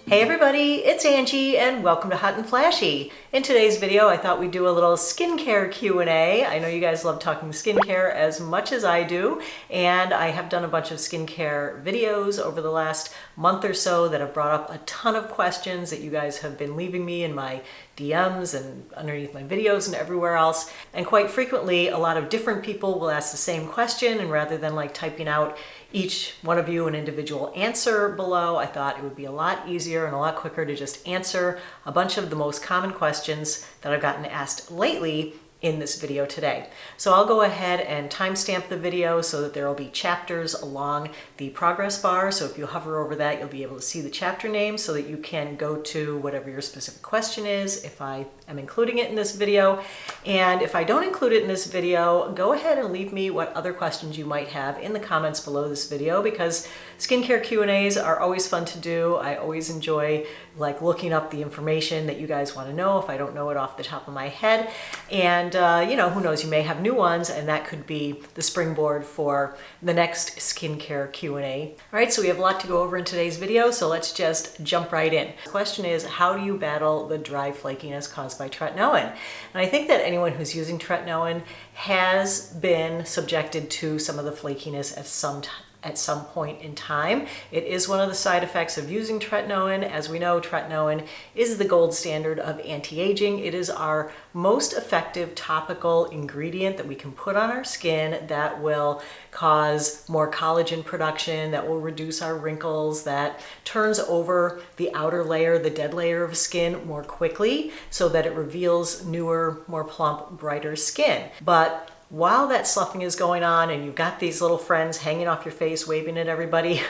Hey everybody, it's Angie and welcome to Hot and Flashy. In today's video, I thought we'd do a little skincare Q&A. I know you guys love talking skincare as much as I do, and I have done a bunch of skincare videos over the last month or so that have brought up a ton of questions that you guys have been leaving me in my DMs and underneath my videos and everywhere else. And quite frequently, a lot of different people will ask the same question, and rather than like typing out each one of you an individual answer below, I thought it would be a lot easier and a lot quicker to just answer a bunch of the most common questions that I've gotten asked lately in this video today. So I'll go ahead and timestamp the video so that there will be chapters along the progress bar. So if you hover over that, you'll be able to see the chapter name so that you can go to whatever your specific question is if I am including it in this video. And if I don't include it in this video, go ahead and leave me what other questions you might have in the comments below this video, because skincare Q&As are always fun to do. I always enjoy like looking up the information that you guys want to know if I don't know it off the top of my head. And you know, who knows, you may have new ones, and that could be the springboard for the next skincare Q&A. All right, so we have a lot to go over in today's video, so let's just jump right in. The question is, how do you battle the dry flakiness caused by tretinoin? And I think that anyone who's using tretinoin has been subjected to some of the flakiness at some point in time. It is one of the side effects of using tretinoin. As we know, tretinoin is the gold standard of anti-aging. It is our most effective topical ingredient that we can put on our skin that will cause more collagen production, that will reduce our wrinkles, that turns over the outer layer, the dead layer of skin more quickly so that it reveals newer, more plump, brighter skin. But while that sloughing is going on and you've got these little friends hanging off your face, waving at everybody,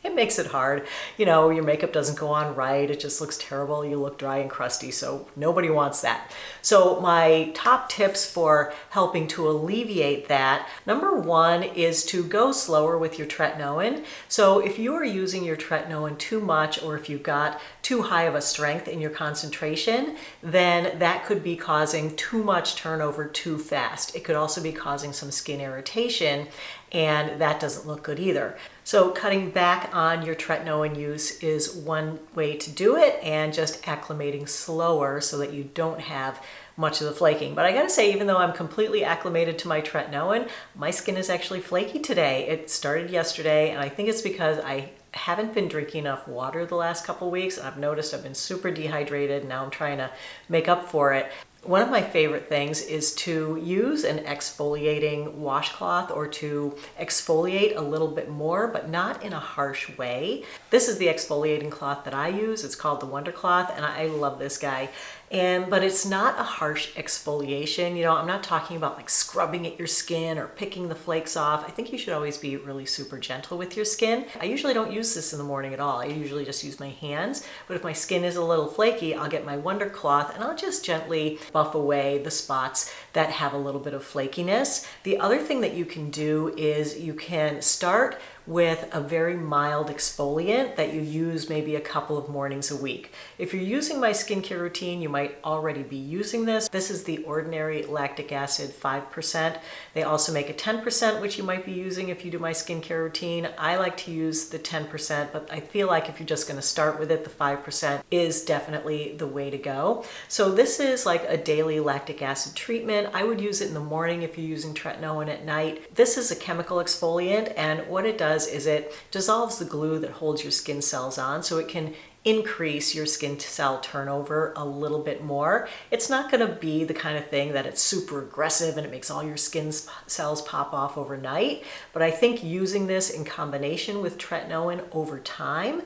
it makes it hard. You know, your makeup doesn't go on right. It just looks terrible. You look dry and crusty, so nobody wants that. So my top tips for helping to alleviate that, number one is to go slower with your tretinoin. So if you are using your tretinoin too much, or if you've got too high of a strength in your concentration, then that could be causing too much turnover too fast. It could also be causing some skin irritation, and that doesn't look good either. So cutting back on your tretinoin use is one way to do it, and just acclimating slower so that you don't have much of the flaking. But I gotta say, even though I'm completely acclimated to my tretinoin, my skin is actually flaky today. It started yesterday, and I think it's because I haven't been drinking enough water the last couple weeks. I've noticed I've been super dehydrated. Now I'm trying to make up for it. One of my favorite things is to use an exfoliating washcloth, or to exfoliate a little bit more, but not in a harsh way. This is the exfoliating cloth that I use. It's called the Wonder Cloth, and I love this guy. But it's not a harsh exfoliation. You know, I'm not talking about like scrubbing at your skin or picking the flakes off. I think you should always be really super gentle with your skin. I usually don't use this in the morning at all. I usually just use my hands. But if my skin is a little flaky, I'll get my Wonder Cloth and I'll just gently buff away the spots that have a little bit of flakiness. The other thing that you can do is you can start with a very mild exfoliant that you use maybe a couple of mornings a week. If you're using my skincare routine, you might already be using this. This is the ordinary lactic acid 5%. They also make a 10%, which you might be using if you do my skincare routine. I like to use the 10%, but I feel like if you're just gonna start with it, the 5% is definitely the way to go. So this is like a daily lactic acid treatment. I would use it in the morning if you're using tretinoin at night. This is a chemical exfoliant, and what it does is it dissolves the glue that holds your skin cells on, so it can increase your skin cell turnover a little bit more. It's not going to be the kind of thing that it's super aggressive and it makes all your skin cells pop off overnight, but I think using this in combination with tretinoin over time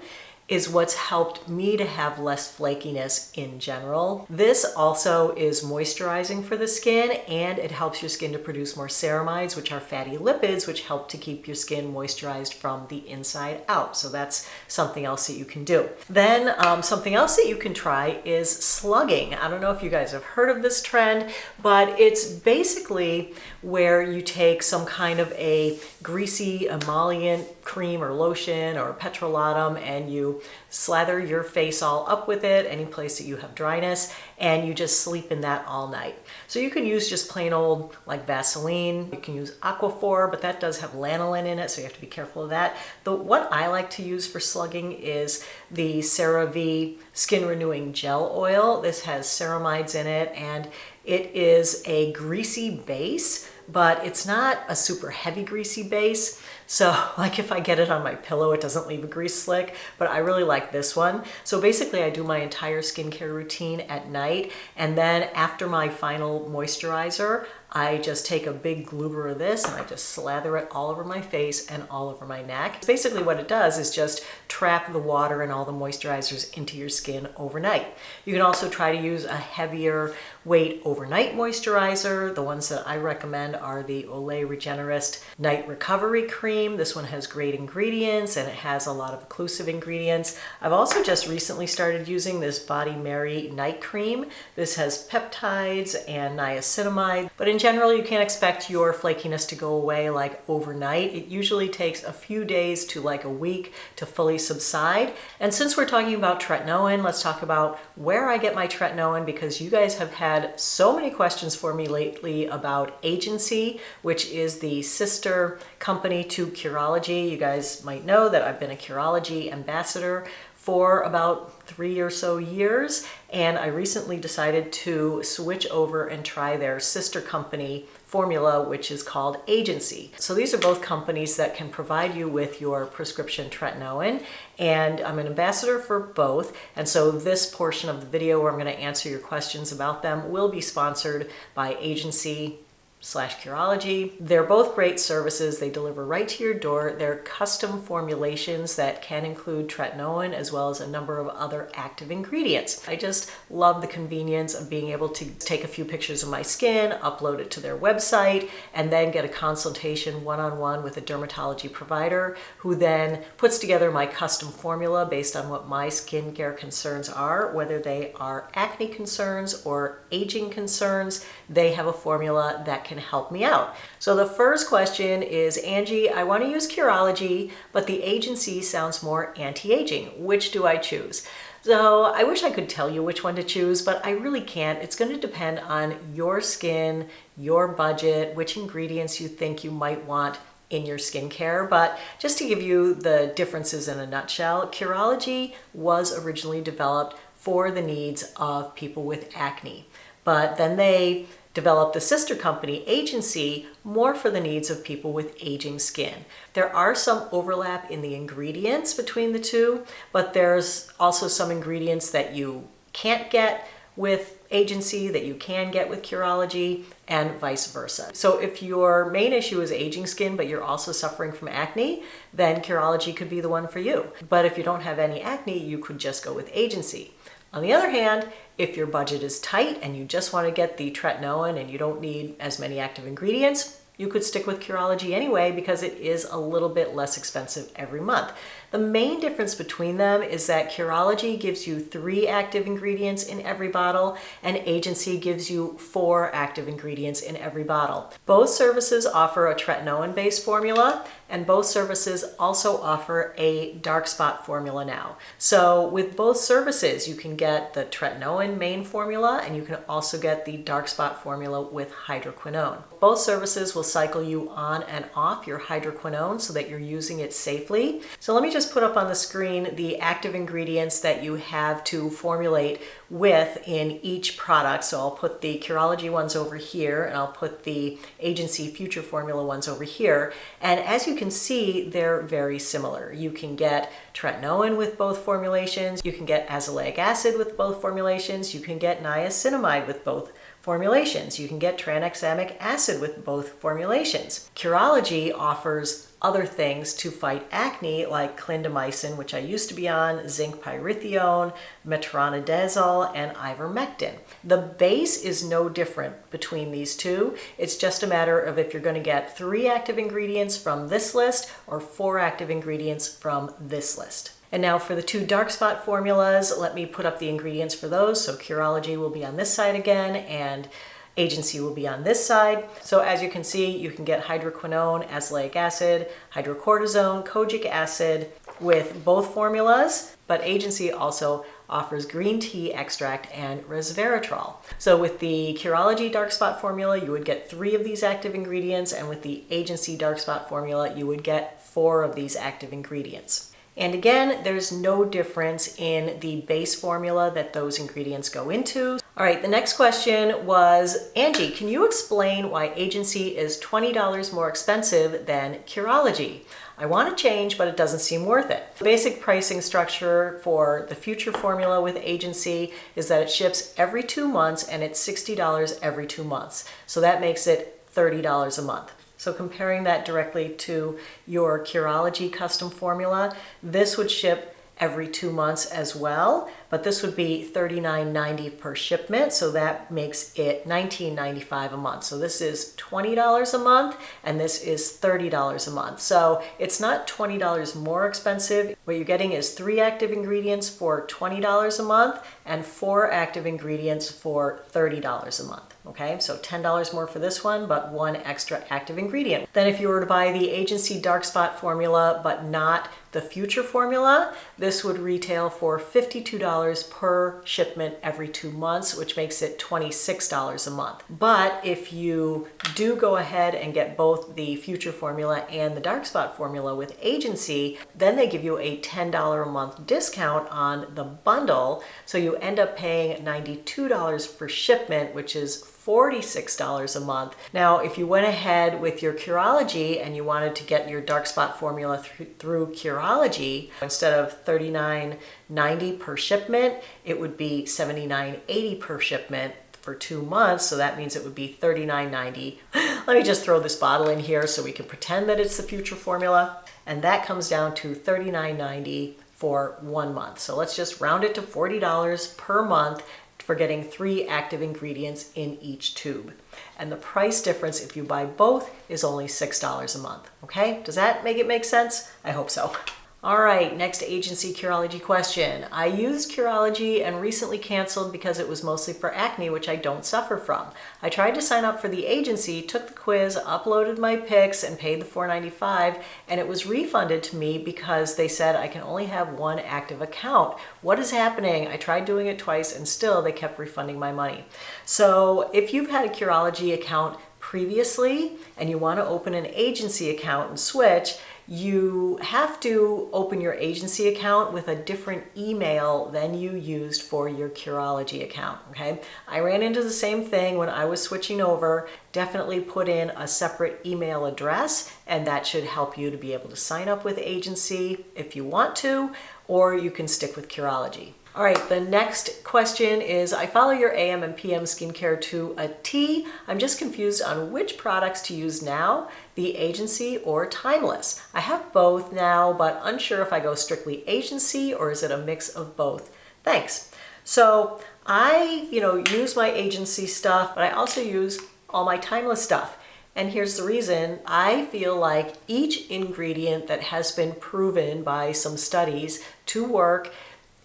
is what's helped me to have less flakiness in general. This also is moisturizing for the skin, and it helps your skin to produce more ceramides, which are fatty lipids, which help to keep your skin moisturized from the inside out. So that's something else that you can do. Then something else that you can try is slugging. I don't know if you guys have heard of this trend, but it's basically where you take some kind of a greasy emollient cream or lotion or petrolatum, and you slather your face all up with it, any place that you have dryness, and you just sleep in that all night. So you can use just plain old like Vaseline. You can use Aquaphor, but that does have lanolin in it, so you have to be careful of that. What I like to use for slugging is the CeraVe Skin Renewing Gel Oil. This has ceramides in it, and it is a greasy base, but it's not a super heavy greasy base. So like if I get it on my pillow, it doesn't leave a grease slick, but I really like this one. So basically I do my entire skincare routine at night, and then after my final moisturizer, I just take a big gloober of this and I just slather it all over my face and all over my neck. Basically what it does is just trap the water and all the moisturizers into your skin overnight. You can also try to use a heavier weight overnight moisturizer. The ones that I recommend are the Olay Regenerist Night Recovery Cream. This one has great ingredients and it has a lot of occlusive ingredients. I've also just recently started using this Body Mary Night Cream. This has peptides and niacinamide, but in general, you can't expect your flakiness to go away like overnight. It usually takes a few days to like a week to fully subside. And since we're talking about tretinoin, let's talk about where I get my tretinoin, because you guys have had so many questions for me lately about Agency, which is the sister company to Curology. You guys might know that I've been a Curology ambassador for about 3 or so years, and I recently decided to switch over and try their sister company formula, which is called Agency. So these are both companies that can provide you with your prescription tretinoin, and I'm an ambassador for both, and so this portion of the video where I'm going to answer your questions about them will be sponsored by Agency Curology. They're both great services. They deliver right to your door. They're custom formulations that can include tretinoin as well as a number of other active ingredients. I just love the convenience of being able to take a few pictures of my skin, upload it to their website, and then get a consultation one-on-one with a dermatology provider who then puts together my custom formula based on what my skincare concerns are, whether they are acne concerns or aging concerns. They have a formula that can help me out. So the first question is, Angie, I want to use Curology, but the Agency sounds more anti-aging. Which do I choose? So I wish I could tell you which one to choose, but I really can't. It's going to depend on your skin, your budget, which ingredients you think you might want in your skincare. But just to give you the differences in a nutshell, Curology was originally developed for the needs of people with acne, but then they developed the sister company, Agency, more for the needs of people with aging skin. There are some overlap in the ingredients between the two, but there's also some ingredients that you can't get with Agency that you can get with Curology, and vice versa. So if your main issue is aging skin, but you're also suffering from acne, then Curology could be the one for you. But if you don't have any acne, you could just go with Agency. On the other hand, if your budget is tight and you just want to get the tretinoin and you don't need as many active ingredients, you could stick with Curology anyway because it is a little bit less expensive every month. The main difference between them is that Curology gives you 3 active ingredients in every bottle and Agency gives you 4 active ingredients in every bottle. Both services offer a tretinoin-based formula, and both services also offer a dark spot formula now. So with both services, you can get the tretinoin main formula and you can also get the dark spot formula with hydroquinone. Both services will cycle you on and off your hydroquinone so that you're using it safely. So let me just put up on the screen the active ingredients that you have to formulate with in each product. So I'll put the Curology ones over here and I'll put the Agency Future Formula ones over here. And as you can see, they're very similar. You can get tretinoin with both formulations, you can get azelaic acid with both formulations, you can get niacinamide with both formulations, you can get tranexamic acid with both formulations. Curology offers other things to fight acne like clindamycin, which I used to be on, zinc pyrithione, metronidazole, and ivermectin. The base is no different between these two. It's just a matter of if you're going to get 3 active ingredients from this list or 4 active ingredients from this list. And now for the 2 dark spot formulas, let me put up the ingredients for those. So Curology will be on this side again, and Agency will be on this side. So as you can see, you can get hydroquinone, azelaic acid, hydrocortisone, kojic acid with both formulas, but Agency also offers green tea extract and resveratrol. So with the Curology dark spot formula, you would get 3 of these active ingredients, and with the Agency dark spot formula, you would get 4 of these active ingredients. And again, there's no difference in the base formula that those ingredients go into. All right, the next question was, Angie, can you explain why Agency is $20 more expensive than Curology? I want to change, but it doesn't seem worth it. The basic pricing structure for the future formula with Agency is that it ships every 2 months and it's $60 every 2 months. So that makes it $30 a month. So comparing that directly to your Curology custom formula, this would ship every 2 months as well, but this would be $39.90 per shipment, so that makes it $19.95 a month. So this is $20 a month, and this is $30 a month. So it's not $20 more expensive. What you're getting is 3 active ingredients for $20 a month and 4 active ingredients for $30 a month. Okay, so $10 more for this one, but 1 extra active ingredient. Then if you were to buy the Agency dark spot formula, but not the future formula, this would retail for $52 per shipment every 2 months, which makes it $26 a month. But if you do go ahead and get both the future formula and the dark spot formula with Agency, then they give you a $10 a month discount on the bundle. So you end up paying $92 per shipment, which is $46 a month. Now, if you went ahead with your Curology and you wanted to get your dark spot formula through Curology, instead of $39.90 per shipment, it would be $79.80 per shipment for 2 months. So that means it would be $39.90. Let me just throw this bottle in here so we can pretend that it's the future formula. And that comes down to $39.90 for 1 month. So let's just round it to $40 per month for getting 3 active ingredients in each tube. And the price difference if you buy both is only $6 a month. Okay, does that make sense? I hope so. All right, next Agency Curology question. I used Curology and recently canceled because it was mostly for acne, which I don't suffer from. I tried to sign up for the Agency, took the quiz, uploaded my pics, and paid the $4.95, and it was refunded to me because they said I can only have 1 active account. What is happening? I tried doing it twice and still they kept refunding my money. So if you've had a Curology account previously and you want to open an Agency account and switch, you have to open your Agency account with a different email than you used for your Curology account, okay? I ran into the same thing when I was switching over. Definitely put in a separate email address, and that should help you to be able to sign up with Agency if you want to, or you can stick with Curology. All right, the next question is, I follow your AM and PM skincare to a T. I'm just confused on which products to use now, the Agency or Timeless. I have both now, but unsure if I go strictly Agency or is it a mix of both? Thanks. So I, use my Agency stuff, but I also use all my Timeless stuff. And here's the reason. I feel like each ingredient that has been proven by some studies to work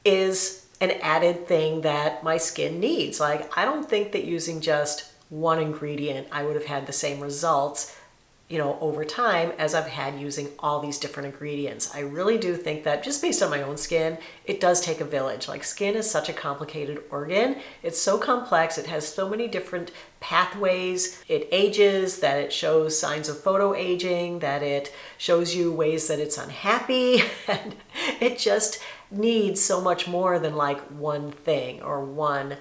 is an added thing that my skin needs. Like, I don't think that using just one ingredient, I would have had the same results, over time as I've had using all these different ingredients. I really do think that just based on my own skin, it does take a village. Like, skin is such a complicated organ. It's so complex. It has so many different pathways. It ages, that it shows signs of photo aging, that it shows you ways that it's unhappy. And it just needs so much more than like one thing or one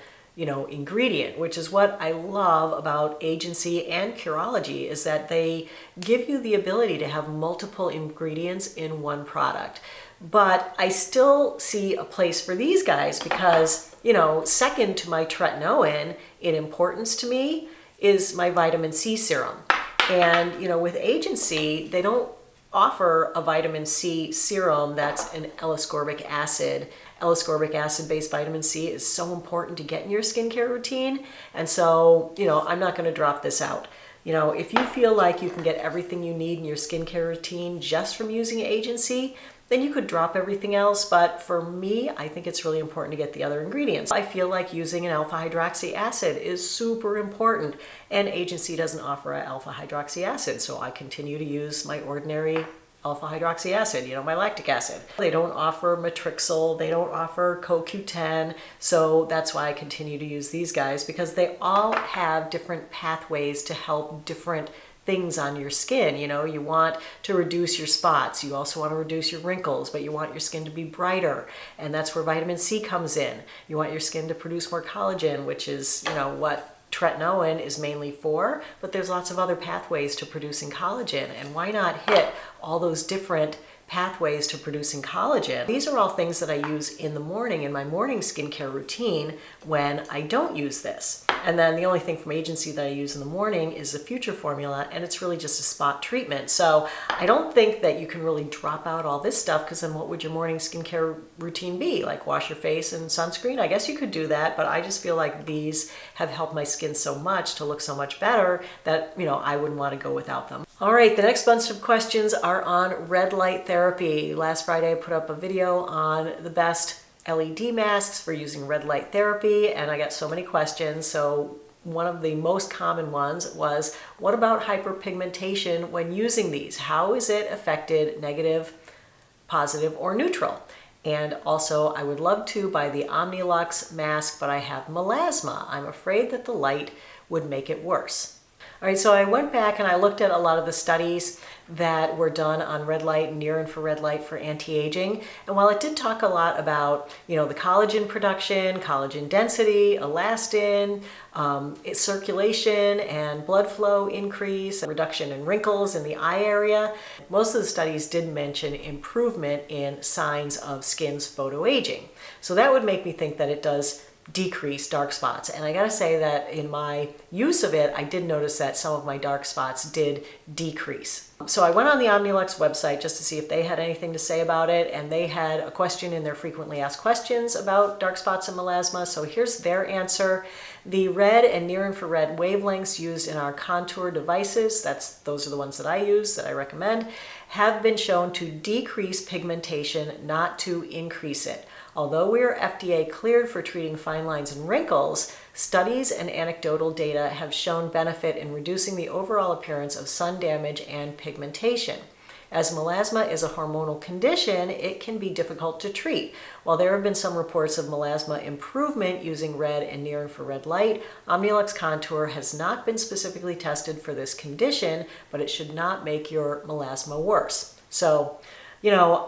ingredient, which is what I love about Agency and Curology, is that they give you the ability to have multiple ingredients in one product. But I still see a place for these guys because, second to my tretinoin in importance to me is my vitamin C serum. And, with Agency, they don't offer a vitamin C serum that's an L-ascorbic acid. L-ascorbic acid-based vitamin C is so important to get in your skincare routine. And so, I'm not going to drop this out. If you feel like you can get everything you need in your skincare routine just from using Agency, then you could drop everything else. But for me, I think it's really important to get the other ingredients. I feel like using an alpha hydroxy acid is super important, and Agency doesn't offer an alpha hydroxy acid, so I continue to use my ordinary alpha hydroxy acid, you know, my lactic acid. They don't offer matrixyl, they don't offer CoQ10, so that's why I continue to use these guys, because they all have different pathways to help different things on your skin. You know, you want to reduce your spots, you also want to reduce your wrinkles, but you want your skin to be brighter, and that's where vitamin C comes in. You want your skin to produce more collagen, which is, you know, what tretinoin is mainly for, but there's lots of other pathways to producing collagen, and why not hit all those different pathways to producing collagen? These are all things that I use in the morning in my morning skincare routine when I don't use this. And then the only thing from Agency that I use in the morning is the Future formula, and it's really just a spot treatment. So I don't think that you can really drop out all this stuff, because then what would your morning skincare routine be? Like wash your face and sunscreen? I guess you could do that, but I just feel like these have helped my skin so much to look so much better that, you know, I wouldn't want to go without them. All right, the next bunch of questions are on red light therapy. Last Friday I put up a video on the best LED masks for using red light therapy, and I got so many questions. So one of the most common ones was, what about hyperpigmentation when using these? How is it affected, negative, positive, or neutral? And also, I would love to buy the Omnilux mask, but I have melasma. I'm afraid that the light would make it worse. All right, so I went back and I looked at a lot of the studies that were done on red light and near infrared light for anti-aging. And while it did talk a lot about, you know, the collagen production, collagen density, elastin, its circulation and blood flow increase, reduction in wrinkles in the eye area, most of the studies did mention improvement in signs of skin's photoaging. So that would make me think that it does decrease dark spots. And I gotta say that in my use of it, I did notice that some of my dark spots did decrease. So I went on the Omnilux website just to see if they had anything to say about it, and they had a question in their frequently asked questions about dark spots and melasma. So here's their answer. The red and near infrared wavelengths used in our contour devices, those are the ones that I use, that I recommend, have been shown to decrease pigmentation, not to increase it. Although we are FDA cleared for treating fine lines and wrinkles, studies and anecdotal data have shown benefit in reducing the overall appearance of sun damage and pigmentation. As melasma is a hormonal condition, it can be difficult to treat. While there have been some reports of melasma improvement using red and near infrared light, Omnilux Contour has not been specifically tested for this condition, but it should not make your melasma worse. So, you know,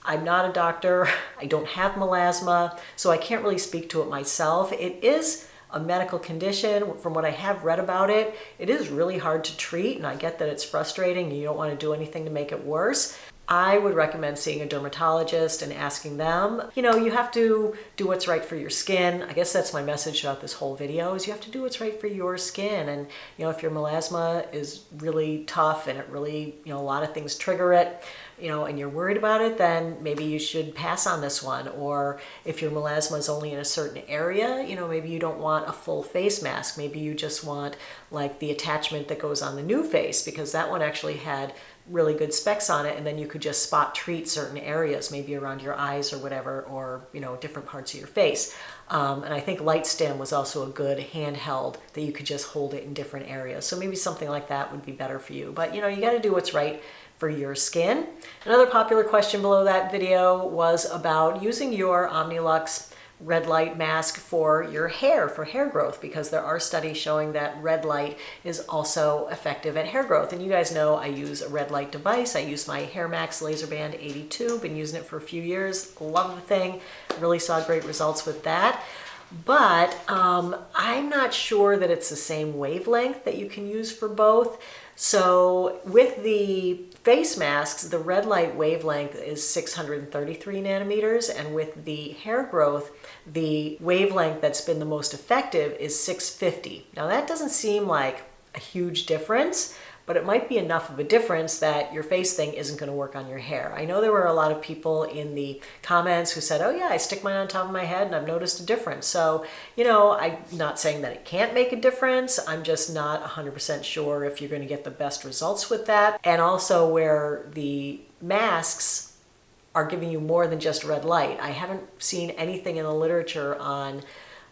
I'm not a doctor, I don't have melasma, so I can't really speak to it myself. It is a medical condition. From what I have read about it, it is really hard to treat, and I get that it's frustrating and you don't want to do anything to make it worse. I would recommend seeing a dermatologist and asking them. You know, you have to do what's right for your skin. I guess that's my message throughout this whole video, is you have to do what's right for your skin. And, you know, if your melasma is really tough and it really, you know, a lot of things trigger it, you know, and you're worried about it, then maybe you should pass on this one. Or if your melasma is only in a certain area, you know, maybe you don't want a full face mask. Maybe you just want like the attachment that goes on the new face, because that one actually had really good specs on it, and then you could just spot treat certain areas, maybe around your eyes or whatever, or, you know, different parts of your face. And I think LightStim was also a good handheld that you could just hold it in different areas. So maybe something like that would be better for you. But, you know, you got to do what's right for your skin. Another popular question below that video was about using your Omnilux red light mask for your hair, for hair growth, because there are studies showing that red light is also effective at hair growth. And you guys know I use a red light device. I use my Hair Max Laser Band 82, been using it for a few years, love the thing, really saw great results with that. But I'm not sure that it's the same wavelength that you can use for both. So with the face masks, the red light wavelength is 633 nanometers, and with the hair growth, the wavelength that's been the most effective is 650. Now that doesn't seem like a huge difference, but it might be enough of a difference that your face thing isn't going to work on your hair. I know there were a lot of people in the comments who said, oh yeah, I stick mine on top of my head and I've noticed a difference. So, you know, I'm not saying that it can't make a difference. I'm just not 100% sure if you're going to get the best results with that. And also where the masks are giving you more than just red light. I haven't seen anything in the literature on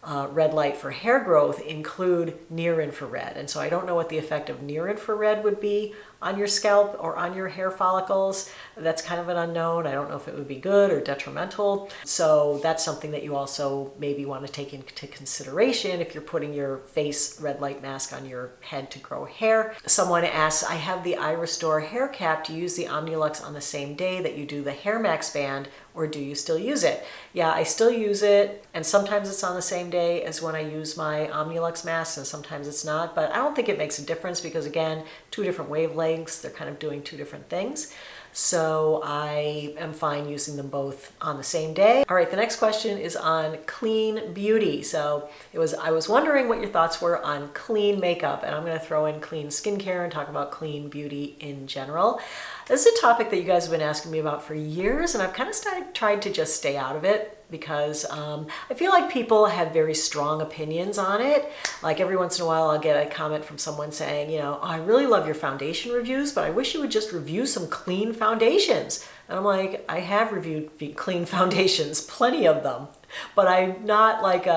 red light for hair growth include near infrared. And so I don't know what the effect of near infrared would be on your scalp or on your hair follicles. That's kind of an unknown. I don't know if it would be good or detrimental. So that's something that you also maybe want to take into consideration if you're putting your face red light mask on your head to grow hair. Someone asks, I have the Eye Restore hair cap. Do you use the Omnilux on the same day that you do the Hair Max band, or do you still use it? Yeah, I still use it, and sometimes it's on the same day as when I use my Omnilux mask, and sometimes it's not, but I don't think it makes a difference because, again, two different wavelengths, they're kind of doing two different things. So I am fine using them both on the same day. All right, the next question is on clean beauty. So I was wondering what your thoughts were on clean makeup, and I'm gonna throw in clean skincare and talk about clean beauty in general. This is a topic that you guys have been asking me about for years, and I've kind of tried to just stay out of it because I feel like people have very strong opinions on it. Like every once in a while I'll get a comment from someone saying, you know, oh, I really love your foundation reviews, but I wish you would just review some clean foundations. And I'm like, I have reviewed clean foundations, plenty of them, but I'm not like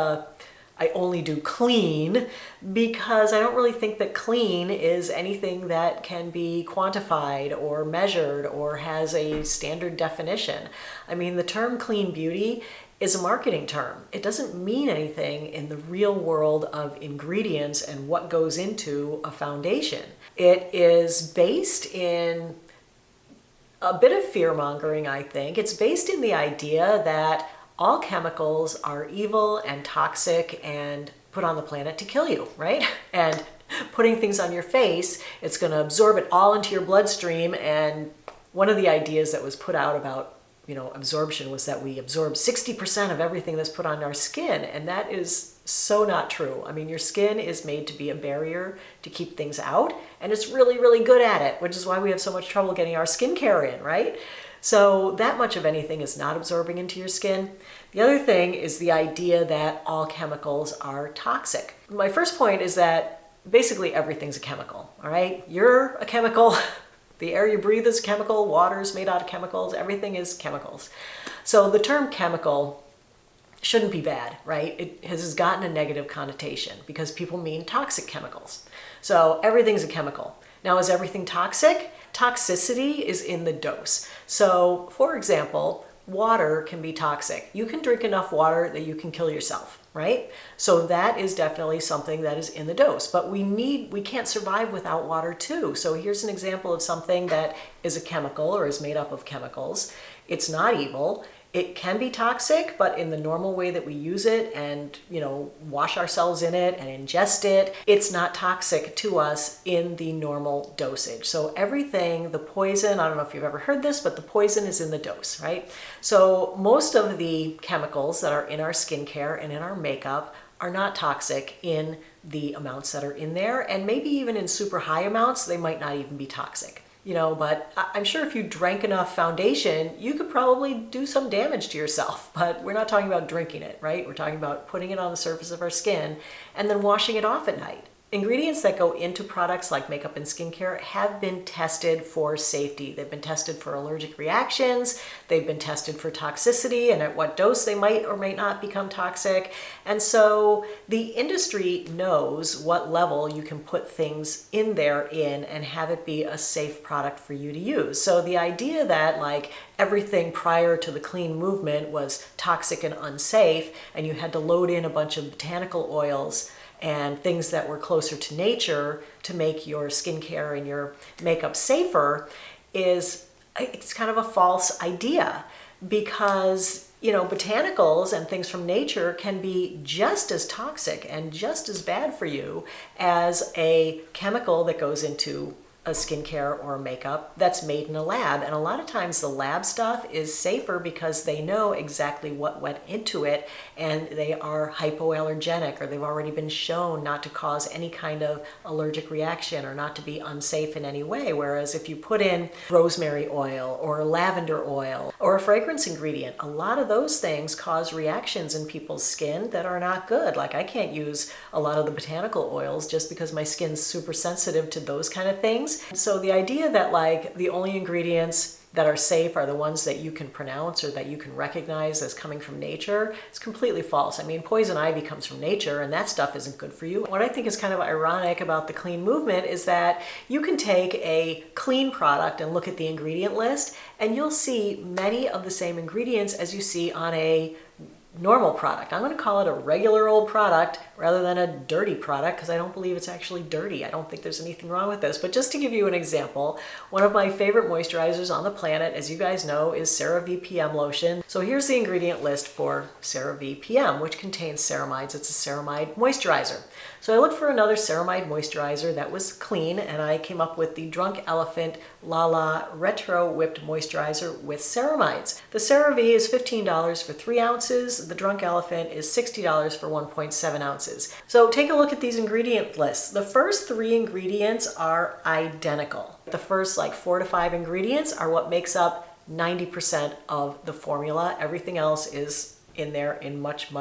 I only do clean, because I don't really think that clean is anything that can be quantified or measured or has a standard definition. I mean, the term clean beauty is a marketing term. It doesn't mean anything in the real world of ingredients and what goes into a foundation. It is based in a bit of fear-mongering, I think. It's based in the idea that all chemicals are evil and toxic and put on the planet to kill you, right? And putting things on your face, it's going to absorb it all into your bloodstream. And one of the ideas that was put out about, you know, absorption was that we absorb 60% of everything that's put on our skin, and that is so not true. I mean, your skin is made to be a barrier to keep things out, and it's really, really good at it, which is why we have so much trouble getting our skincare in, right? So that much of anything is not absorbing into your skin. The other thing is the idea that all chemicals are toxic. My first point is that basically everything's a chemical, all right? You're a chemical. The air you breathe is a chemical. Water is made out of chemicals. Everything is chemicals. So the term chemical shouldn't be bad, right? It has gotten a negative connotation because people mean toxic chemicals. So everything's a chemical. Now, is everything toxic? Toxicity is in the dose. So, for example, water can be toxic. You can drink enough water that you can kill yourself, right? So that is definitely something that is in the dose, but we can't survive without water too. So here's an example of something that is a chemical or is made up of chemicals. It's not evil. It can be toxic, but in the normal way that we use it and, you know, wash ourselves in it and ingest it, it's not toxic to us in the normal dosage. So everything, the poison, I don't know if you've ever heard this, but the poison is in the dose, right? So most of the chemicals that are in our skincare and in our makeup are not toxic in the amounts that are in there, and maybe even in super high amounts, they might not even be toxic. You know, but I'm sure if you drank enough foundation, you could probably do some damage to yourself, but we're not talking about drinking it, right? We're talking about putting it on the surface of our skin and then washing it off at night. Ingredients that go into products like makeup and skincare have been tested for safety. They've been tested for allergic reactions, they've been tested for toxicity and at what dose they might or might not become toxic. And so the industry knows what level you can put things in there and have it be a safe product for you to use. So the idea that like everything prior to the clean movement was toxic and unsafe and you had to load in a bunch of botanical oils and things that were closer to nature to make your skincare and your makeup safer it's kind of a false idea, because, you know, botanicals and things from nature can be just as toxic and just as bad for you as a chemical that goes into a skincare or makeup that's made in a lab. And a lot of times the lab stuff is safer because they know exactly what went into it and they are hypoallergenic, or they've already been shown not to cause any kind of allergic reaction or not to be unsafe in any way. Whereas if you put in rosemary oil or lavender oil or a fragrance ingredient, a lot of those things cause reactions in people's skin that are not good. Like I can't use a lot of the botanical oils just because my skin's super sensitive to those kind of things. So the idea that like the only ingredients that are safe are the ones that you can pronounce or that you can recognize as coming from nature, it's completely false. I mean, poison ivy comes from nature and that stuff isn't good for you. What I think is kind of ironic about the clean movement is that you can take a clean product and look at the ingredient list and you'll see many of the same ingredients as you see on a normal product. I'm going to call it a regular old product rather than a dirty product because I don't believe it's actually dirty. I don't think there's anything wrong with this. But just to give you an example, one of my favorite moisturizers on the planet, as you guys know, is CeraVe PM lotion. So here's the ingredient list for CeraVe PM, which contains ceramides. It's a ceramide moisturizer. So I looked for another ceramide moisturizer that was clean, and I came up with the Drunk Elephant Lala Retro Whipped Moisturizer with ceramides. The CeraVe is $15 for 3 ounces. The Drunk Elephant is $60 for 1.7 ounces. So take a look at these ingredient lists. The first 3 ingredients are identical. The first 4 to 5 ingredients are what makes up 90% of the formula. Everything else is in there in much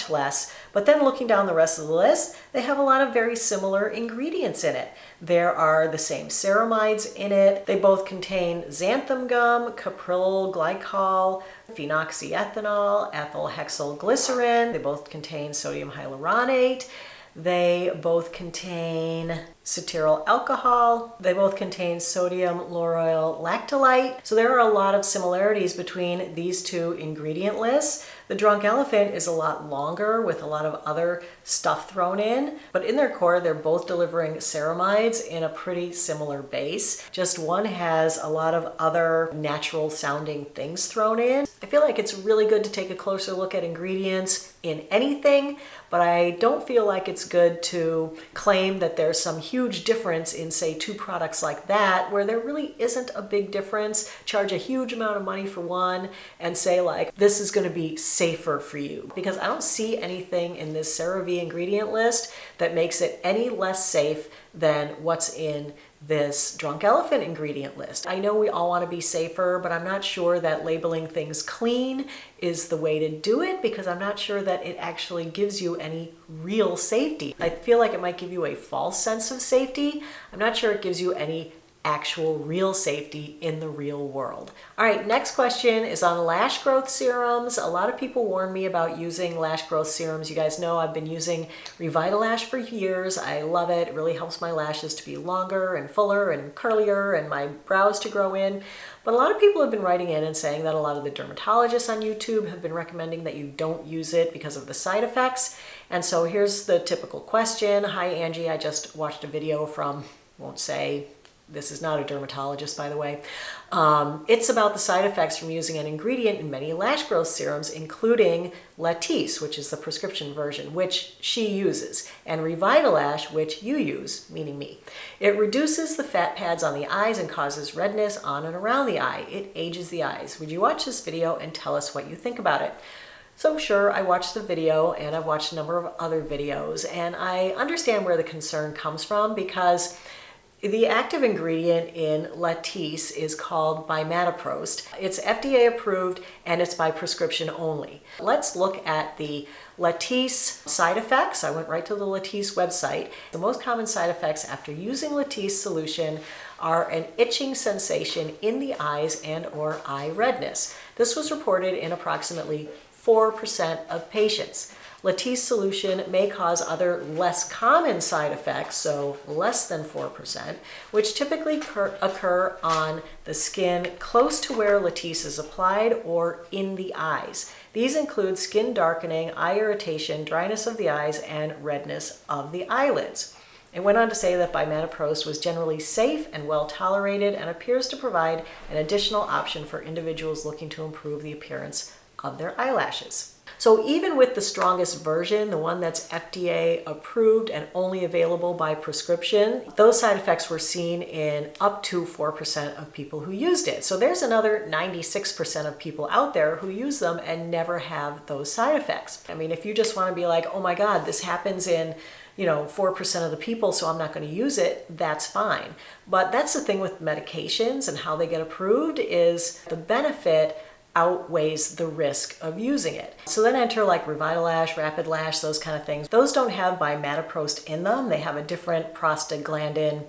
less. But then looking down the rest of the list, they have a lot of very similar ingredients in it. There are the same ceramides in it. They both contain xanthan gum, caprylyl glycol, phenoxyethanol, ethyl hexyl glycerin. They both contain sodium hyaluronate. They both contain cetyl alcohol. They both contain sodium lauryl lactolite. So there are a lot of similarities between these 2 ingredient lists. The Drunk Elephant is a lot longer with a lot of other stuff thrown in, but in their core, they're both delivering ceramides in a pretty similar base. Just one has a lot of other natural sounding things thrown in. I feel like it's really good to take a closer look at ingredients in anything, but I don't feel like it's good to claim that there's some huge difference in, say, 2 products like that, where there really isn't a big difference, charge a huge amount of money for one, and say this is going to be safer for you. Because I don't see anything in this CeraVe ingredient list that makes it any less safe than what's in this Drunk Elephant ingredient list. I know we all want to be safer, but I'm not sure that labeling things clean is the way to do it because I'm not sure that it actually gives you any real safety. I feel like it might give you a false sense of safety. I'm not sure it gives you any actual real safety in the real world. All right, next question is on lash growth serums. A lot of people warn me about using lash growth serums. You guys know I've been using Revitalash for years. I love it. It really helps my lashes to be longer and fuller and curlier and my brows to grow in. But a lot of people have been writing in and saying that a lot of the dermatologists on YouTube have been recommending that you don't use it because of the side effects. And so here's the typical question. Hi, Angie. I just watched a video from, won't say, this is not a dermatologist, by the way. It's about the side effects from using an ingredient in many lash growth serums, including Latisse, which is the prescription version, which she uses, and Revitalash, which you use, meaning me. It reduces the fat pads on the eyes and causes redness on and around the eye. It ages the eyes. Would you watch this video and tell us what you think about it? So sure, I watched the video and I've watched a number of other videos, and I understand where the concern comes from because the active ingredient in Latisse is called bimatoprost. It's FDA approved and it's by prescription only. Let's look at the Latisse side effects. I went right to the Latisse website. The most common side effects after using Latisse solution are an itching sensation in the eyes and or eye redness. This was reported in approximately 4% of patients. Latisse solution may cause other less common side effects, so less than 4%, which typically occur on the skin close to where Latisse is applied or in the eyes. These include skin darkening, eye irritation, dryness of the eyes, and redness of the eyelids. It went on to say that bimatoprost was generally safe and well tolerated and appears to provide an additional option for individuals looking to improve the appearance of their eyelashes. So even with the strongest version, the one that's FDA approved and only available by prescription, those side effects were seen in up to 4% of people who used it. So there's another 96% of people out there who use them and never have those side effects. I mean, if you just want to be like, oh my God, this happens in 4% of the people, so I'm not going to use it, that's fine. But that's the thing with medications and how they get approved is the benefit outweighs the risk of using it. So then enter like Revitalash, Rapid Lash, those kind of things. Those don't have bimatoprost in them. They have a different prostaglandin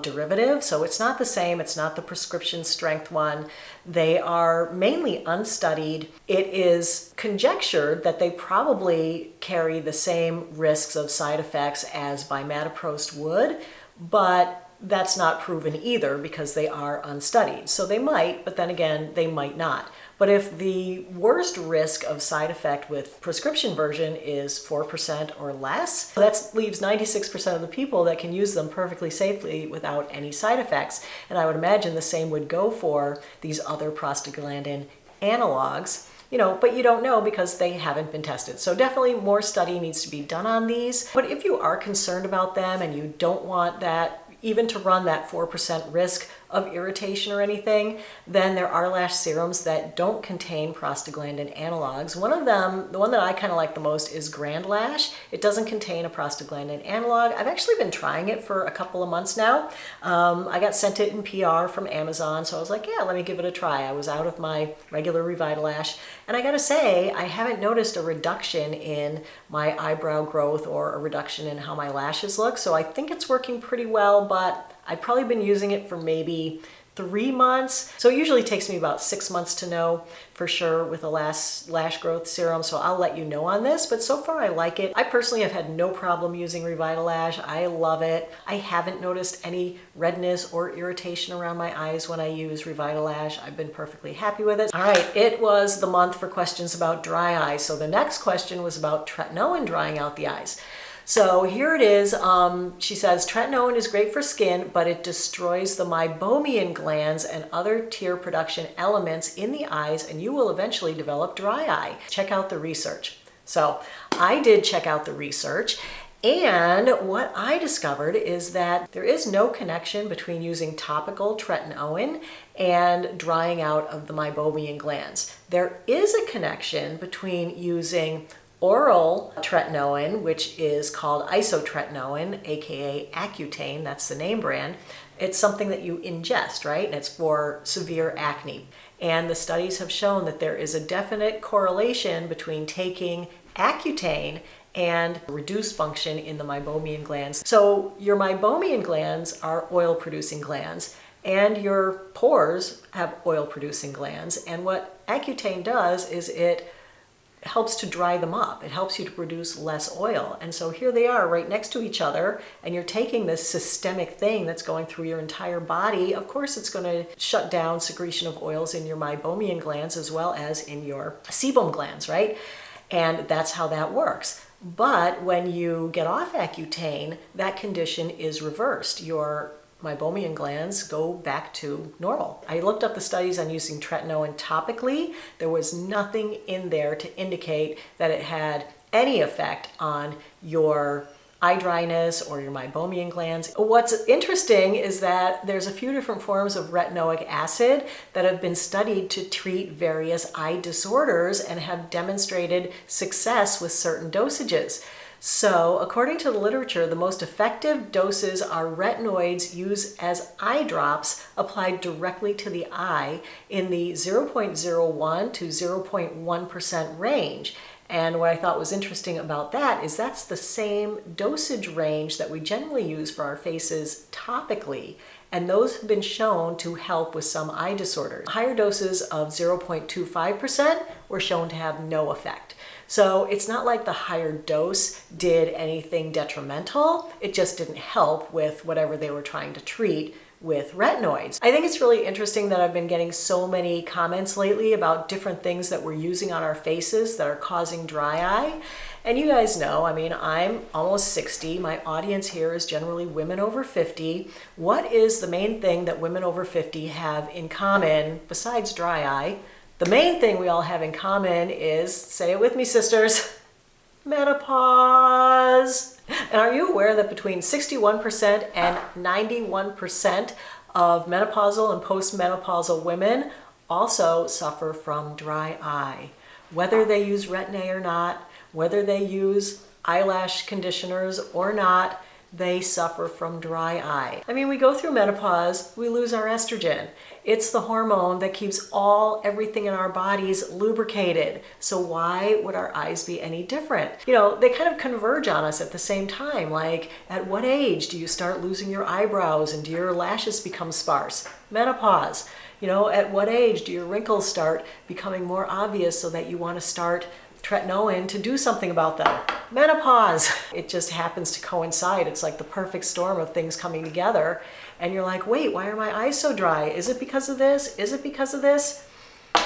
derivative. So it's not the same. It's not the prescription strength one. They are mainly unstudied. It is conjectured that they probably carry the same risks of side effects as bimatoprost would, but that's not proven either because they are unstudied. So they might, but then again, they might not. But if the worst risk of side effect with prescription version is 4% or less, that leaves 96% of the people that can use them perfectly safely without any side effects. And I would imagine the same would go for these other prostaglandin analogs. But you don't know because they haven't been tested. So definitely more study needs to be done on these. But if you are concerned about them and you don't want that, even to run that 4% risk of irritation or anything, then there are lash serums that don't contain prostaglandin analogs. One of them, the one that I kind of like the most, is Grand Lash. It doesn't contain a prostaglandin analog. I've actually been trying it for a couple of months now. I got sent it in PR from Amazon, so I was like, yeah, let me give it a try. I was out of my regular Revitalash, and I gotta say, I haven't noticed a reduction in my eyebrow growth or a reduction in how my lashes look, so I think it's working pretty well, but I've probably been using it for maybe 3 months. So it usually takes me about 6 months to know for sure with a lash growth serum. So I'll let you know on this, but so far I like it. I personally have had no problem using Revitalash. I love it. I haven't noticed any redness or irritation around my eyes when I use Revitalash. I've been perfectly happy with it. All right, it was the month for questions about dry eyes. So the next question was about tretinoin drying out the eyes. So here it is. She says, tretinoin is great for skin, but it destroys the meibomian glands and other tear production elements in the eyes, and you will eventually develop dry eye. Check out the research. So I did check out the research, and what I discovered is that there is no connection between using topical tretinoin and drying out of the meibomian glands. There is a connection between using oral tretinoin, which is called isotretinoin, aka Accutane, that's the name brand. It's something that you ingest, right? And it's for severe acne. And the studies have shown that there is a definite correlation between taking Accutane and reduced function in the meibomian glands. So your meibomian glands are oil-producing glands, and your pores have oil-producing glands. And what Accutane does is it helps to dry them up. It helps you to produce less oil. And so here they are right next to each other, and you're taking this systemic thing that's going through your entire body. Of course, it's going to shut down secretion of oils in your meibomian glands as well as in your sebum glands, right? And that's how that works. But when you get off Accutane, that condition is reversed. Your meibomian glands go back to normal. I looked up the studies on using tretinoin topically. There was nothing in there to indicate that it had any effect on your eye dryness or your meibomian glands. What's interesting is that there's a few different forms of retinoic acid that have been studied to treat various eye disorders and have demonstrated success with certain dosages. So, according to the literature, the most effective doses are retinoids used as eye drops applied directly to the eye in the 0.01 to 0.1% range. And what I thought was interesting about that is that's the same dosage range that we generally use for our faces topically. And those have been shown to help with some eye disorders. Higher doses of 0.25% were shown to have no effect. So it's not like the higher dose did anything detrimental. It just didn't help with whatever they were trying to treat with retinoids. I think it's really interesting that I've been getting so many comments lately about different things that we're using on our faces that are causing dry eye. And you guys know, I mean, I'm almost 60. My audience here is generally women over 50. What is the main thing that women over 50 have in common besides dry eye? The main thing we all have in common is, say it with me, sisters, menopause. And are you aware that between 61% and 91% of menopausal and postmenopausal women also suffer from dry eye? Whether they use Retin-A or not, whether they use eyelash conditioners or not, they suffer from dry eye. I mean, we go through menopause, we lose our estrogen. It's the hormone that keeps everything in our bodies lubricated. So why would our eyes be any different? You know, they kind of converge on us at the same time. Like, at what age do you start losing your eyebrows and do your lashes become sparse? Menopause. You know, at what age do your wrinkles start becoming more obvious so that you want to start tretinoin to do something about them? Menopause. It just happens to coincide. It's like the perfect storm of things coming together. And you're like, wait, why are my eyes so dry? Is it because of this? Is it because of this?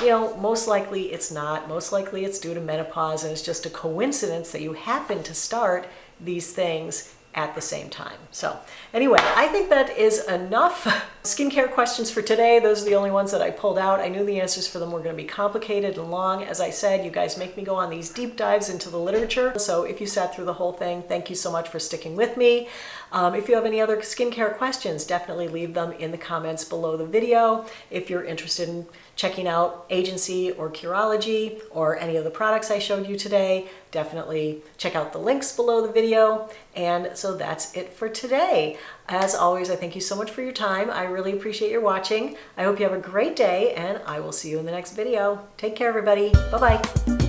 You know, most likely it's not. Most likely it's due to menopause, and it's just a coincidence that you happen to start these things at the same time. So anyway, I think that is enough skincare questions for today. Those are the only ones that I pulled out. I knew the answers for them were going to be complicated and long. As I said, you guys make me go on these deep dives into the literature. So if you sat through the whole thing, thank you so much for sticking with me. If you have any other skincare questions, definitely leave them in the comments below the video. If you're interested in checking out Agency or Curology or any of the products I showed you today, definitely check out the links below the video. And so that's it for today. As always, I thank you so much for your time. I really appreciate your watching. I hope you have a great day, and I will see you in the next video. Take care, everybody. Bye-bye.